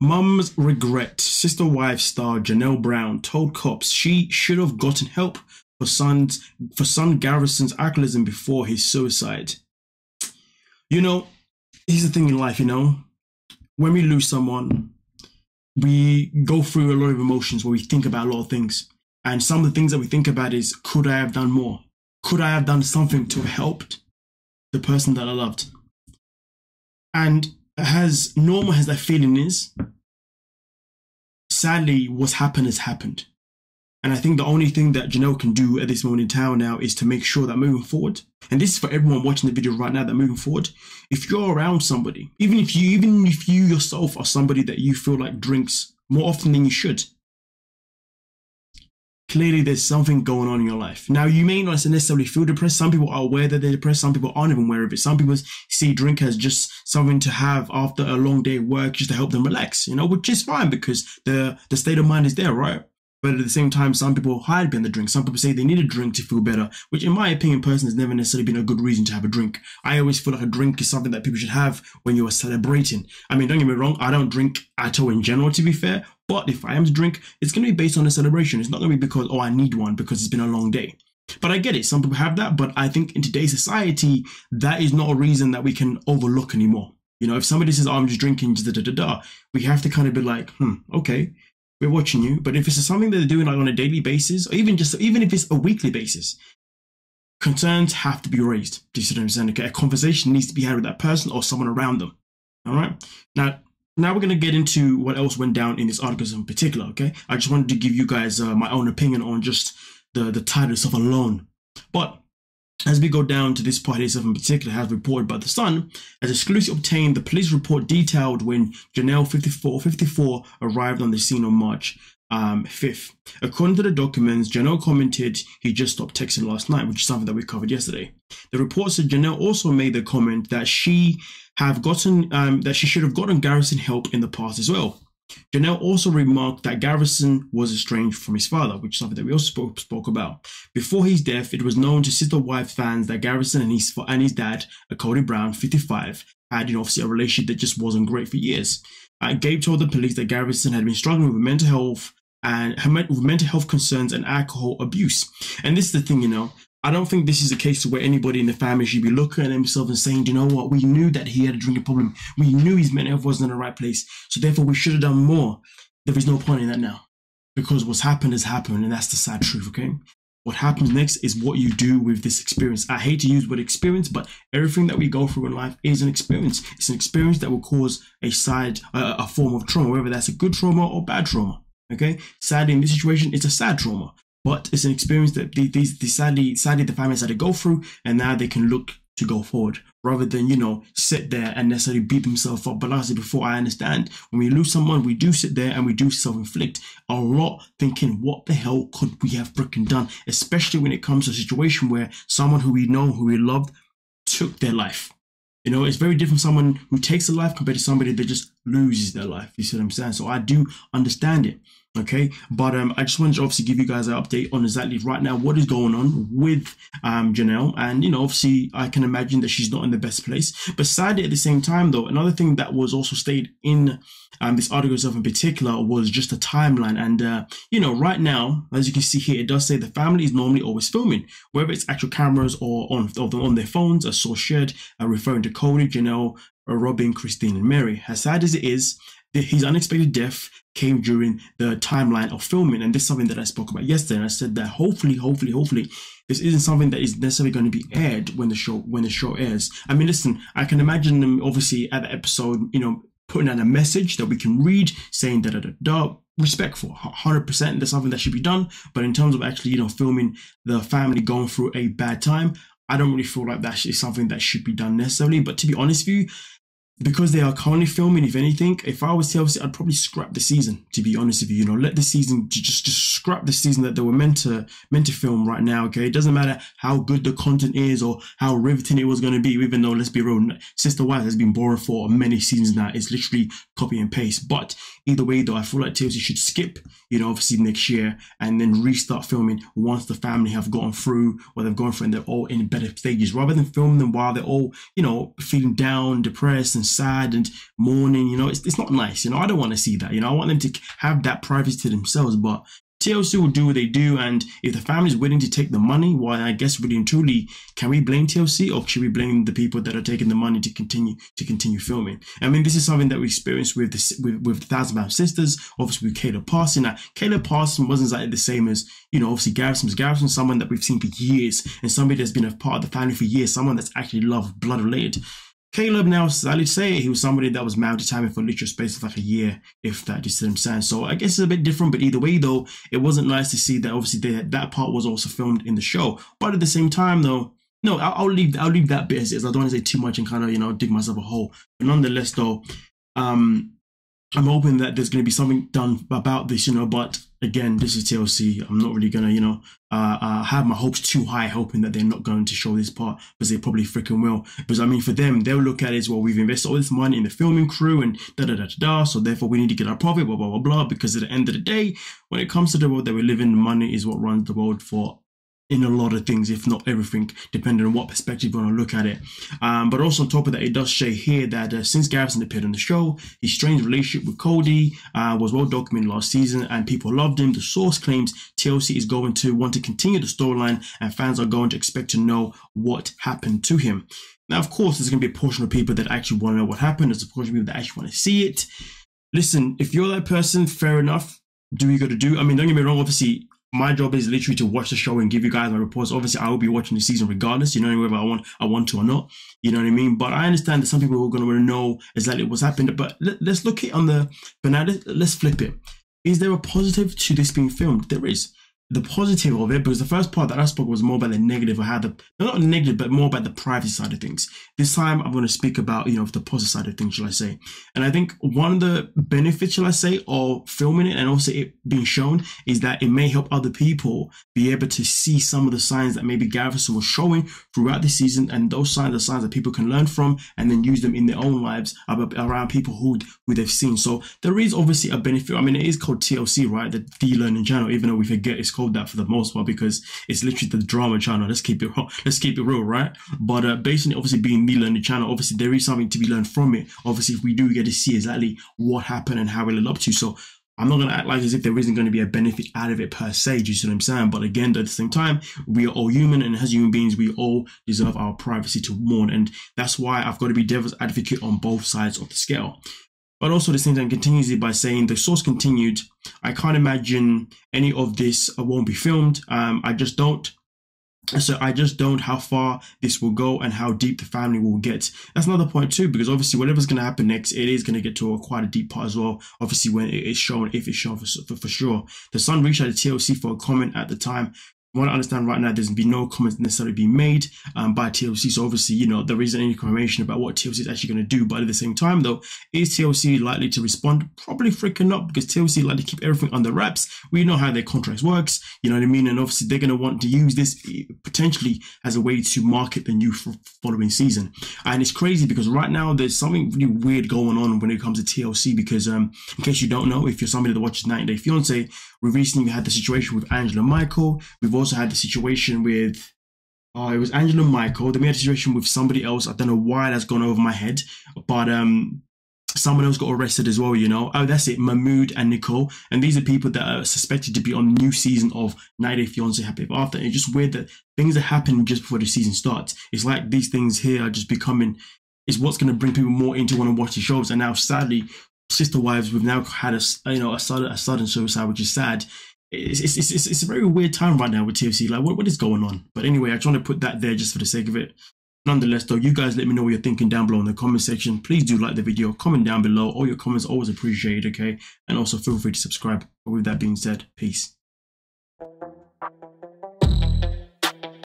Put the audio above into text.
Mum's regret. Sister wife star Janelle Brown told cops she should have gotten help for son Garrison's alcoholism before his suicide. You know, here's the thing in life, when we lose someone, we go through a lot of emotions where we think about a lot of things. And some of the things that we think about is, could I have done more? Could I have done something to have helped the person that I loved? And as normal as that feeling is, sadly, what's happened has happened. And I think the only thing that Janelle can do at this moment in time now is to make sure that moving forward, and this is for everyone watching the video right now, that moving forward, if you're around somebody, even if you yourself are somebody that you feel like drinks more often than you should, clearly there's something going on in your life. Now, you may not necessarily feel depressed. Some people are aware that they're depressed. Some people aren't even aware of it. Some people see drink as just something to have after a long day of work, just to help them relax, which is fine because the state of mind is there, right? But at the same time, some people hide behind the drink. Some people say they need a drink to feel better, which in my opinion, personally, has never necessarily been a good reason to have a drink. I always feel like a drink is something that people should have when you are celebrating. I mean, don't get me wrong, I don't drink at all in general, to be fair. But if I am to drink, it's going to be based on a celebration. It's not going to be because, oh, I need one because it's been a long day. But I get it. Some people have that. But I think in today's society, that is not a reason that we can overlook anymore. If somebody says, oh, I'm just drinking, we have to kind of be like, okay, we're watching you. But if it's something that they're doing like on a daily basis, or even if it's a weekly basis, concerns have to be raised. Do you see what I'm saying? Okay, a conversation needs to be had with that person or someone around them. All right. Now we're going to get into what else went down in this article in particular, okay? I just wanted to give you guys my own opinion on just the title itself alone. But as we go down to this part itself in particular, as reported by The Sun, as exclusive obtained, the police report detailed when Janelle 54 arrived on the scene on March 5th. According to the documents, Janelle commented he just stopped texting last night, which is something that we covered yesterday. The report said Janelle also made the comment that she should have gotten Garrison help in the past as well. Janelle also remarked that Garrison was estranged from his father, which is something that we also spoke about. Before his death, it was known to sister wife fans that Garrison and his dad, Kody Brown, 55, had obviously a relationship that just wasn't great for years. Gabe told the police that Garrison had been struggling with mental health concerns and alcohol abuse. And this is the thing, I don't think this is a case where anybody in the family should be looking at themselves and saying, you know what, we knew that he had a drinking problem. We knew his mental health wasn't in the right place. So therefore we should have done more. There is no point in that now, because what's happened has happened, and that's the sad truth, okay? What happens next is what you do with this experience. I hate to use the word experience, but everything that we go through in life is an experience. It's an experience that will cause a form of trauma, whether that's a good trauma or bad trauma, okay? Sadly, in this situation, it's a sad trauma. But it's an experience that sadly the families had to go through, and now they can look to go forward rather than, sit there and necessarily beat themselves up. But like I said before, I understand when we lose someone, we do sit there and we do self-inflict a lot, thinking, what the hell could we have freaking done? Especially when it comes to a situation where someone who we know, who we loved, took their life. It's very different someone who takes a life compared to somebody that just loses their life. You see what I'm saying? So I do understand it. Okay, but I just wanted to obviously give you guys an update on exactly right now what is going on with Janelle, and obviously I can imagine that she's not in the best place. But sadly, at the same time, though, another thing that was also stated in this article itself in particular was just a timeline. And right now, as you can see here, it does say the family is normally always filming, whether it's actual cameras or on their phones. A source shared referring to Kody, Janelle, Robyn, Christine, and Meri. As sad as it is, his unexpected death came during the timeline of filming, and this is something that I spoke about yesterday. And I said that hopefully, this isn't something that is necessarily going to be aired when the show airs. I mean, listen, I can imagine them obviously at the episode, putting out a message that we can read saying respectful, 100%. That's something that should be done. But in terms of actually, filming the family going through a bad time, I don't really feel like that is something that should be done necessarily. But to be honest with you, because they are currently filming, if anything, if I was TLC, I'd probably scrap the season, to be honest with you. You know, let the season, just scrap the season that they were meant to film right now, okay? It doesn't matter how good the content is or how riveting it was going to be, even though, let's be real, Sister Wives has been boring for many seasons now. It's literally copy and paste. But either way, though, I feel like TLC should skip, you know, obviously next year and then restart filming once the family have gone through what they've gone through and they're all in better stages, rather than film them while they're all, you know, feeling down, depressed and sad and mourning. You know, it's not nice. You know, I don't want to see that. You know, I want them to have that privacy to themselves. But TLC will do what they do, and if the family is willing to take the money, well, I guess really and truly, can we blame TLC, or should we blame the people that are taking the money to continue filming? I mean, this is something that we experienced with with 1,000 Pound Sisters, obviously with Caleb passing. Now, Caleb passing wasn't exactly the same as, you know, obviously Garrison's someone that we've seen for years, and somebody that's been a part of the family for years, someone that's actually loved, blood related. Caleb, now, sadly to say, he was somebody that was married to Tammy for literal space of like a year, if that, you see what I'm saying? So I guess it's a bit different, but either way, though, it wasn't nice to see that obviously that part was also filmed in the show. But at the same time, though, no, I'll leave that bit as is. I don't want to say too much and kind of, you know, dig myself a hole. But nonetheless, though, I'm hoping that there's going to be something done about this, you know, but again, this is TLC. I'm not really going to, you know, have my hopes too high, hoping that they're not going to show this part, because they probably freaking will. Because I mean, for them, they'll look at it as, well, we've invested all this money in the filming crew and da-da-da-da-da, so therefore we need to get our profit, blah, blah, blah, blah, because at the end of the day, when it comes to the world that we live in, money is what runs the world for in a lot of things, if not everything, depending on what perspective you want to look at it. But also on top of that, it does say here that since Garrison appeared on the show, his strange relationship with Kody was well documented last season and people loved him. The source claims TLC is going to want to continue the storyline and fans are going to expect to know what happened to him. Now, of course, there's going to be a portion of people that actually want to know what happened. There's a portion of people that actually want to see it. Listen, if you're that person, fair enough. Do what you got to do. I mean, don't get me wrong, obviously, my job is literally to watch the show and give you guys my reports. Obviously, I will be watching the season regardless, you know, whether I want to or not. You know what I mean? But I understand that some people are going to want to know exactly what's happened. But let's look at it on the, but now let's flip it. Is there a positive to this being filmed? There is. The positive of it, because the first part that I spoke was more about the negative, or how the, not negative, but more about the privacy side of things. This time I'm going to speak about, you know, the positive side of things, shall I say. And I think one of the benefits, shall I say, of filming it and also it being shown is that it may help other people be able to see some of the signs that maybe Garrison was showing throughout the season, and those signs are signs that people can learn from and then use them in their own lives around people who they've seen. So there is obviously a benefit. I mean, it is called TLC, right? The learning channel, even though we forget it's called that for the most part because it's literally the drama channel. Let's keep it real, right? But based on it obviously being the learning channel, obviously there is something to be learned from it. Obviously, if we do get to see exactly what happened and how it led up to. So I'm not going to act like as if there isn't going to be a benefit out of it per se, do you see what I'm saying? But again, at the same time, we are all human, and as human beings, we all deserve our privacy to mourn. And that's why I've got to be devil's advocate on both sides of the scale. But also at the same time continues it by saying, the source continued, I can't imagine any of this won't be filmed. I just don't how far this will go and how deep the family will get. That's another point too, because obviously whatever's going to happen next, it is going to get to quite a deep part as well. Obviously when it is shown, if it's shown for sure. The Sun reached out to TLC for a comment at the time. From what I understand right now, there's been no comments necessarily being made by TLC. So obviously, you know, there isn't any confirmation about what TLC is actually going to do. But at the same time, though, is TLC likely to respond? Probably freaking not, because TLC like to keep everything under wraps. We know how their contracts works, you know what I mean? And obviously, they're going to want to use this potentially as a way to market the new following season. And it's crazy because right now, there's something really weird going on when it comes to TLC. Because in case you don't know, if you're somebody that watches 90 Day Fiancé, we recently had the situation with Angela and Michael. We've also had the situation with, it was Angela and Michael. Then we had a situation with somebody else. I don't know why that's gone over my head, but someone else got arrested as well, you know. Oh, that's it, Mahmoud and Nicole. And these are people that are suspected to be on the new season of 90 Day Fiancé Happy Ever After. And it's just weird that things are happening just before the season starts. It's like these things here are just becoming, is what's going to bring people more into want to watch the shows. And now, sadly, Sister Wives, we've now had a sudden suicide, which is sad. It's a very weird time right now with TLC. Like, what is going on? But anyway, I just want to put that there just for the sake of it. Nonetheless, though, you guys let me know what you're thinking down below in the comment section. Please do like the video, comment down below. All your comments always appreciated, okay? And also feel free to subscribe. But with that being said, peace.